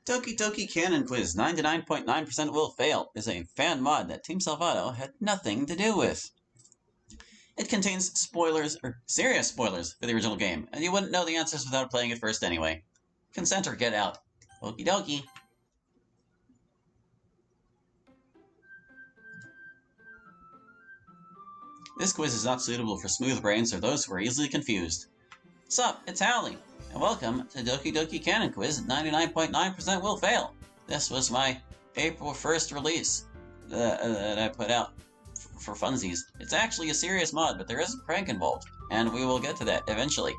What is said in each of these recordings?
Doki Doki Canon Quiz 99.9% will fail is a fan mod that Team Salvato had nothing to do with. It contains spoilers, or serious spoilers, for the original game, and you wouldn't know the answers without playing it first anyway. Consent or get out. Okie dokie. This quiz is not suitable for smooth brains or those who are easily confused. Sup, it's Hallie, and welcome to Doki Doki Canon Quiz 99.9% will fail. This was my April 1st release that I put out for funsies. It's actually a serious mod, but there is a prank involved, and we will get to that eventually.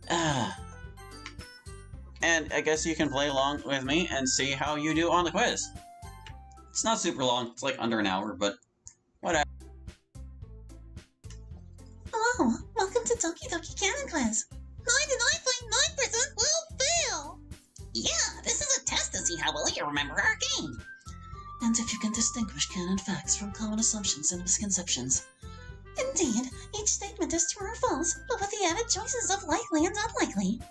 And I guess you can play along with me and see how you do on the quiz. It's not super long, it's like under an hour, but whatever. Hello, welcome to Doki Doki Canon Quiz. 99.9% will fail! Yeah, this is a test to see how well you remember our game. And if you can distinguish canon facts from common assumptions and misconceptions. Indeed, each statement is true or false, but with the added choices of likely and unlikely.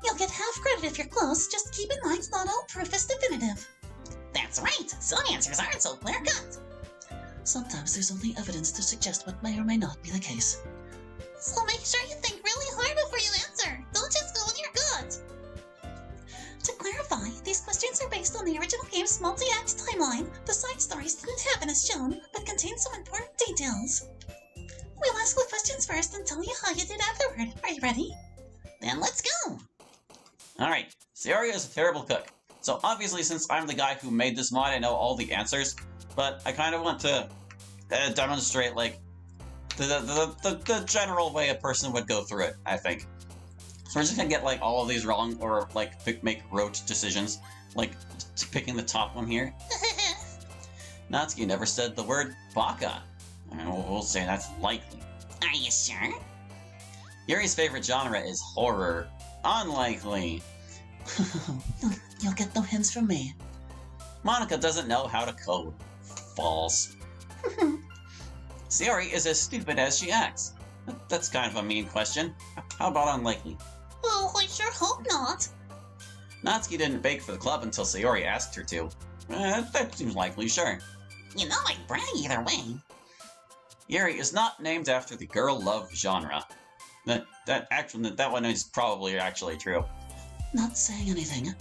You'll get half credit if you're close, just keep in mind not all proof is definitive. That's right, some answers aren't so clear-cut. Sometimes there's only evidence to suggest what may or may not be the case. So make sure you think really hard before you answer. Don't just go with your gut. To clarify, these questions are based on the original game's multi-act timeline. The side stories didn't happen as shown, but contain some important details. We'll ask the questions first and tell you how you did afterward. Are you ready? Then let's go. Alright, Sayori is a terrible cook. So obviously, since I'm the guy who made this mod, I know all the answers, but I kind of want to demonstrate, like, the general way a person would go through it, I think. So we're just gonna get, like, all of these wrong, or, like, make rote decisions, like, picking the top one here. Natsuki never said the word baka. And we'll say that's likely. Are you sure? Yuri's favorite genre is horror. Unlikely. You'll get no hints from me. Monica doesn't know how to code. False. Sayori is as stupid as she acts. That's kind of a mean question. How about unlikely? Oh, I sure hope not. Natsuki didn't bake for the club until Sayori asked her to. That seems likely, sure. You know I'd brag either way. Yuri is not named after the girl love genre. That one is probably actually true. Not saying anything.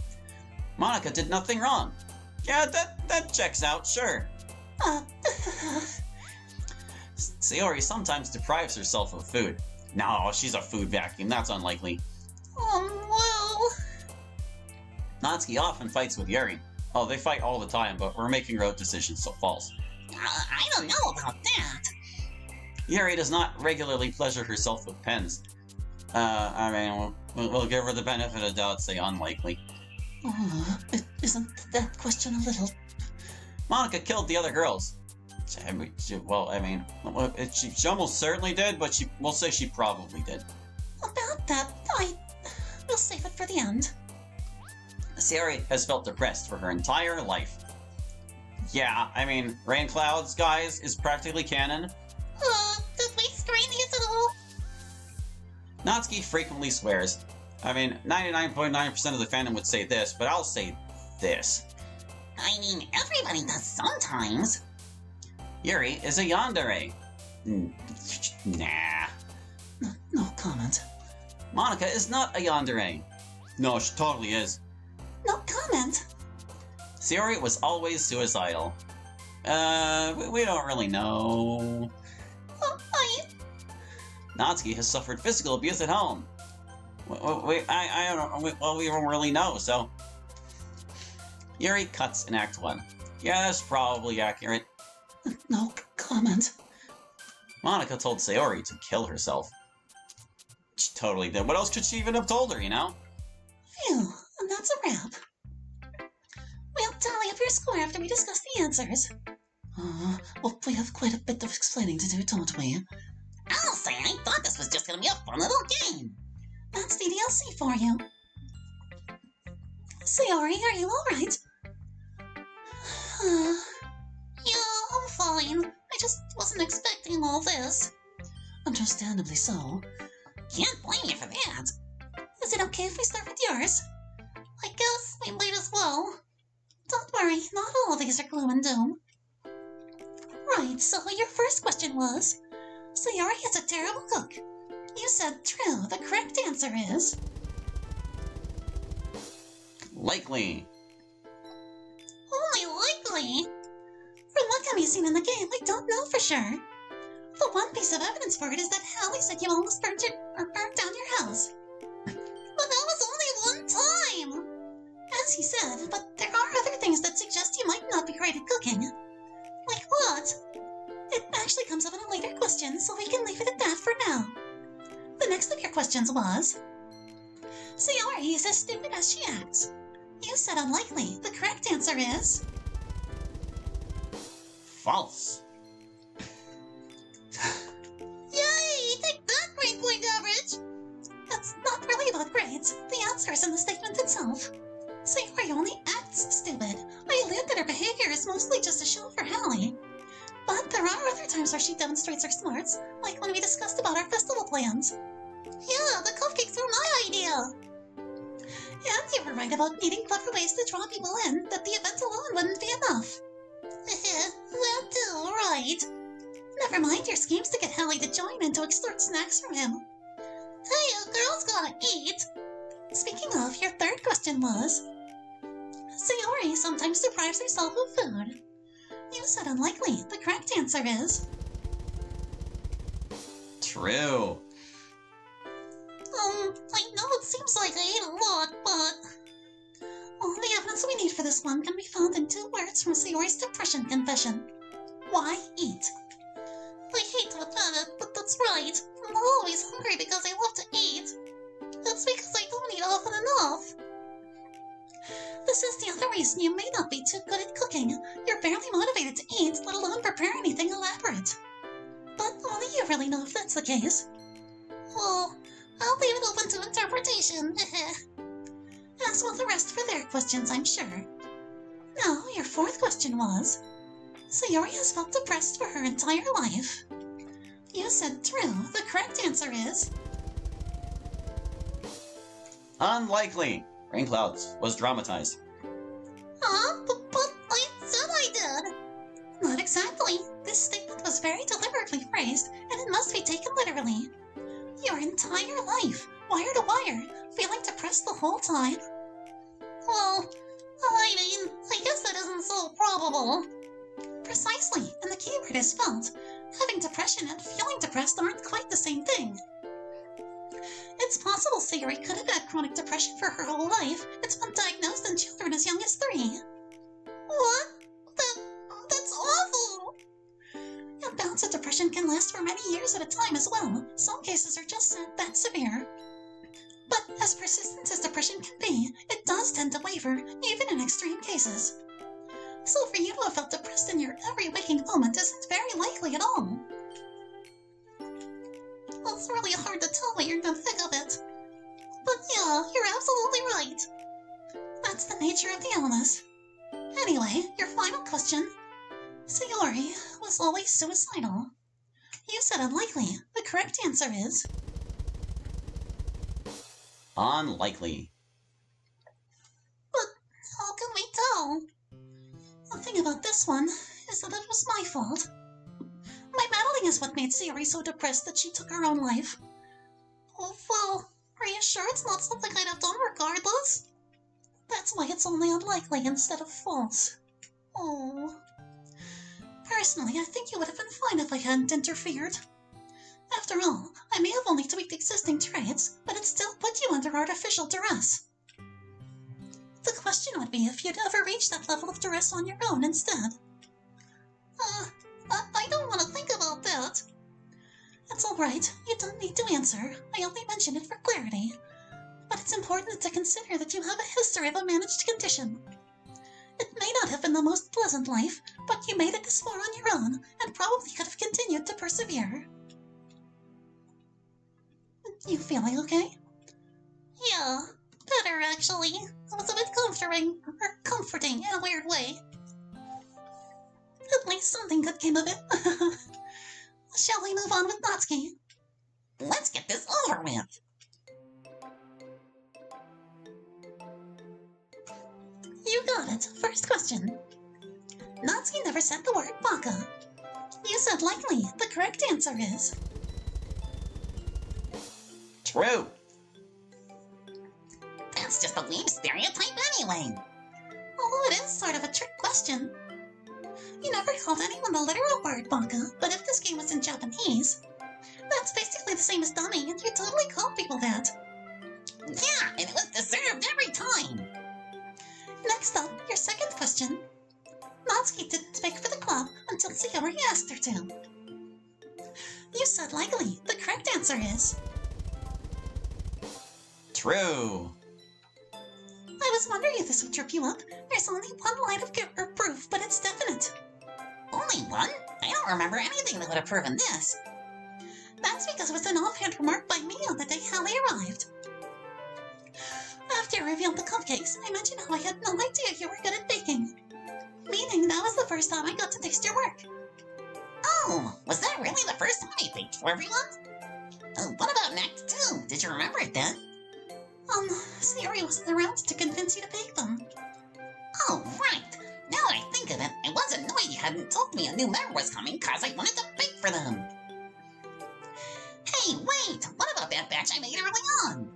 Monica did nothing wrong. Yeah, that checks out, sure. Sayori sometimes deprives herself of food. No, she's a food vacuum, that's unlikely. Well... Natsuki often fights with Yuri. Oh, they fight all the time, but we're making road decisions, so false. I don't know about that. Yuri does not regularly pleasure herself with pens. I mean, we'll give her the benefit of the doubt, say unlikely. Isn't that question a little... Monica killed the other girls. She almost certainly did, but we'll say she probably did. About that, we'll save it for the end. Sayori has felt depressed for her entire life. Yeah, I mean, Rain Clouds, guys, is practically canon. Did we strain these at all? Natsuki frequently swears. I mean, 99.9% of the fandom would say this, but I'll say this. I mean, everybody does sometimes. Yuri is a yandere. Nah. No comment. Monica is not a yandere. No, she totally is. No comment. Sayori was always suicidal. We don't really know. Natsuki has suffered physical abuse at home. I don't know. Well, we don't really know, so... Yuri cuts in Act 1. Yeah, that's probably accurate. No comment. Monica told Sayori to kill herself. She totally did. What else could she even have told her, you know? Phew, and that's a wrap. We'll tally up your score after we discuss the answers. Well, we have quite a bit of explaining to do, don't we? I'll say I thought this was just gonna be a fun little game. That's the DLC for you. Sayori, are you alright? Yeah, I'm fine. I just wasn't expecting all this. Understandably so. Can't blame you for that. Is it okay if we start with yours? I laser glue and doom. Right, so your first question was, Sayori is a terrible cook. You said true. The correct answer is... Likely. Only likely. From what can be seen in the game, I don't know for sure. The one piece of evidence for it is that Hallie said you almost burnt down your house. But that was only one time. As he said, but there are other things that suggest you might not be great at cooking. Like what? It actually comes up in a later question, so we can leave it at that for now. The next of your questions was... Sayori is as stupid as she acts. You said unlikely. The correct answer is... False. Yay! Take that, grade point average. That's not really about grades. The answer is in the statement itself. Sayori only acts stupid. I allude that her behavior is mostly just a show for Hallie. But there are other times where she demonstrates her smarts, like when we discussed about our festival plans. Yeah, the cupcakes were my idea. And you were right about needing clever ways to draw people in, that the event alone wouldn't be enough. That too, right. Never mind your schemes to get Hallie to join and to extort snacks from him. Hey, a girl's gotta eat. Speaking of, your third question was... Sayori sometimes deprives herself of food. You said unlikely. The correct answer is... True. I know it seems like I ate a lot, but... All the evidence we need for this one can be found in 2 words from Sayori's depression confession. Why eat? I hate to admit it, but that's right. I'm always hungry because I love to eat. That's because I don't eat often enough. This is the other reason you may not be too good at cooking. You're barely motivated to eat, let alone prepare anything elaborate. But only you really know if that's the case. Well, I'll leave it open to interpretation. As will the rest for their questions, I'm sure. Now, your fourth question was... Sayori has felt depressed for her entire life. You said true. The correct answer is... Unlikely. Rain Clouds was dramatized. Huh? But I said I did. Not exactly. This statement was very deliberately phrased, and it must be taken literally. Your entire life, wire to wire, feeling depressed the whole time? Well, I mean, I guess that isn't so probable. Precisely, and the key word is felt. Having depression and feeling depressed aren't quite the same thing. It's possible Sayori could have had chronic depression for her whole life. It's been diagnosed in children as young as 3. What? That's awful! And bouts of depression can last for many years at a time as well. Some cases are just that severe. But as persistent as depression can be, it does tend to waver, even in extreme cases. So for you to have felt depressed in your every waking moment isn't very likely at all. Well, it's really hard to tell when you're in the thick of it. But yeah, you're absolutely right. That's the nature of the illness. Anyway, your final question. Sayori was always suicidal. You said unlikely. The correct answer is... Unlikely. But how can we tell? The thing about this one is that it was my fault. My meddling is what made Sayori so depressed that she took her own life. Oh, well, are you sure it's not something I'd have done regardless? That's why it's only unlikely instead of false. Oh. Personally, I think you would have been fine if I hadn't interfered. After all, I may have only tweaked existing traits, but it still put you under artificial duress. The question would be if you'd ever reach that level of duress on your own instead. I don't want to think about that. That's all right. You don't need to answer. I only mention it for clarity. But it's important to consider that you have a history of a managed condition. It may not have been the most pleasant life, but you made it this far on your own, and probably could have continued to persevere. You feeling okay? Yeah, better actually. It was a bit comforting in a weird way. At least something good came of it. Shall we move on with Natsuki? Let's get this over with. You got it. First question. Natsuki never said the word baka. You said likely. The correct answer is True. That's just a lame stereotype anyway. although it is sort of a trick question. You never called anyone the literal word baka, but if this game was in Japanese, that's basically the same as dummy, and you totally called people that. Yeah, and it was deserved every time. Next up, your second question. Natsuki didn't beg for the club until Sayori asked her to. You said likely. The correct answer is True. I was wondering if this would trip you up. There's only one line of proof, but it's definite. Only one? I don't remember anything that would have proven this. That's because it was an offhand remark by me on the day Hallie arrived. After I revealed the cupcakes, I mentioned how I had no idea you were good at baking. Meaning that was the first time I got to taste your work. Oh, was that really the first time I baked for everyone? What about Act 2? Did you remember it then? Sayori wasn't around to convince you to bake them. Oh, right. Now that I think of it, I was annoyed you hadn't told me a new member was coming cause I wanted to bake for them. Hey, wait! What about that batch I made early on?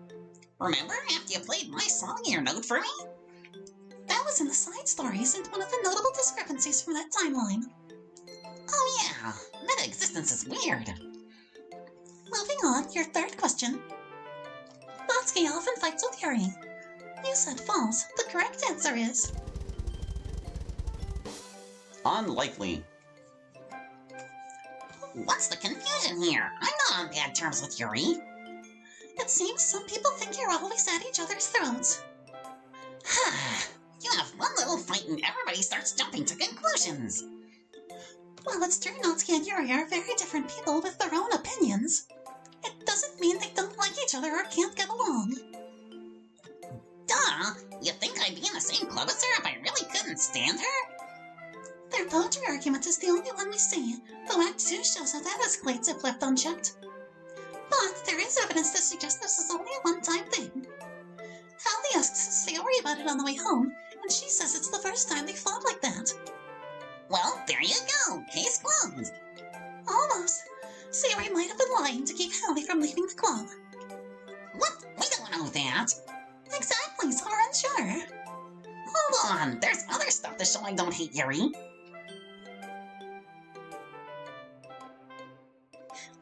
Remember after you played my song in your note for me? That was in the side stories and one of the notable discrepancies from that timeline. Oh yeah, meta-existence is weird. Moving on, your third question. Natsuki often fights with Yuri. You said false. The correct answer is Unlikely. What's the confusion here? I'm not on bad terms with Yuri. it seems some people think you're always at each other's throats. You have one little fight and everybody starts jumping to conclusions. Well, it's true Natsuki and Yuri are very different people with their own opinions. It doesn't mean they don't like each other or can't get along. Duh! You think I'd be in the same club as her if I really couldn't stand her? Their poetry argument is the only one we see, though Act 2 shows how that escalates if left unchecked. But there is evidence to suggest this is only a one-time thing. Hallie asks Sayori about it on the way home, and she says it's the first time they fought like that. Well, there you go. Case closed. Almost. Sayori might have been lying to keep Hallie from leaving the club. What? We don't know that. Exactly, so we're unsure. Hold on. There's other stuff to show I don't hate Yuri.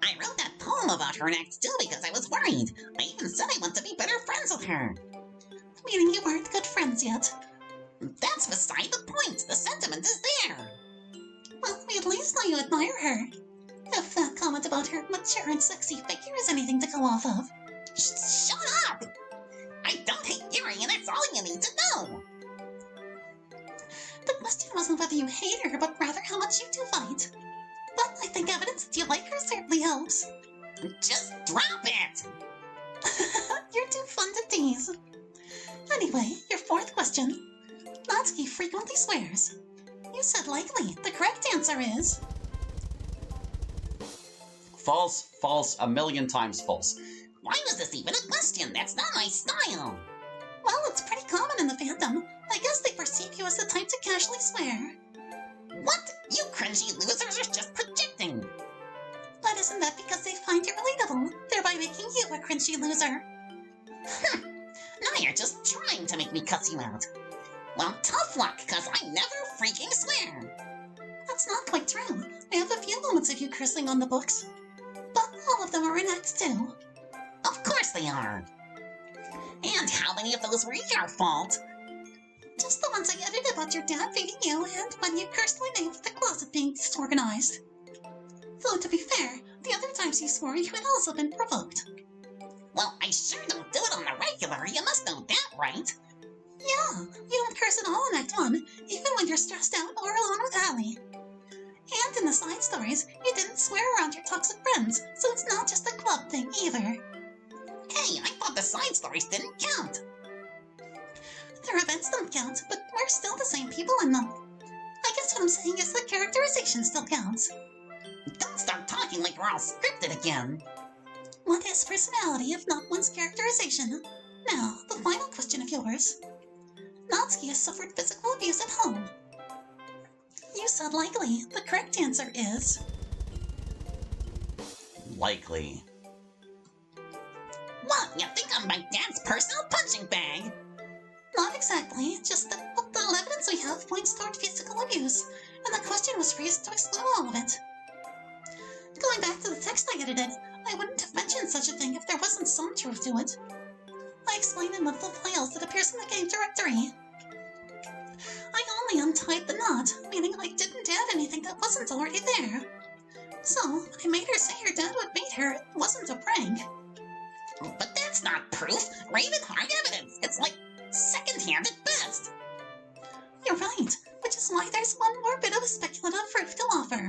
I wrote that poem about her in Act 2 because I was worried. I even said I want to be better friends with her. Meaning you weren't good friends yet. That's beside the point. The sentiment is there. Well, we at least know you admire her. If that comment about her mature and sexy figure is anything to go off of. Shut up! I don't hate Yuri, and that's all you need to know. The question wasn't whether you hate her, but rather how much you do fight. But I think evidence that you like her certainly helps. Just drop it! You're too fun to tease. Anyway, your fourth question. Natsuki frequently swears. You said likely. The correct answer is False, false, a million times false. Why was this even a question? That's not my style. well, it's pretty common in the fandom. I guess they perceive you as the type to casually swear. What? You cringy losers are just projecting. But isn't that because they find you relatable, thereby making you a cringy loser? Now you're just trying to make me cuss you out. Well, tough luck, cause I never freaking swear. That's not quite true. I have a few moments of you cursing on the books. But all of them are in Act 2. Of course they are. And how many of those were your fault? Just the ones I edited about your dad feeding you and when you cursed my name for the closet being disorganized. Though to be fair, the other times you swore you had also been provoked. Well, I sure don't do it on the regular, you must know that, right? Yeah, you don't curse at all in Act 1, even when you're stressed out or alone with Hallie. And in the side stories, you didn't swear around your toxic friends, so it's not just a club thing either. Hey, I thought the side stories didn't count. Their events don't count, but we're still the same people in them. I guess what I'm saying is the characterization still counts. Don't start talking like we're all scripted again. What is personality if not one's characterization? Now, the final question of yours. Natsuki has suffered physical abuse at home. You said likely. The correct answer is... Likely. What, you think I'm my dad's personal punching bag? Not exactly, just that the evidence we have points toward physical abuse, and the question was phrased to exclude all of it. Going back to the text I edited, I wouldn't have mentioned such a thing if there wasn't some truth to it. I explained in one of the files that appears in the game directory. I only untied the knot, meaning I didn't add anything that wasn't already there. So, when I made her say her dad would beat her, it wasn't a prank. But that's not proof, or even hard evidence. It's like second-hand at best. You're right, which is why there's one more bit of speculative proof to offer.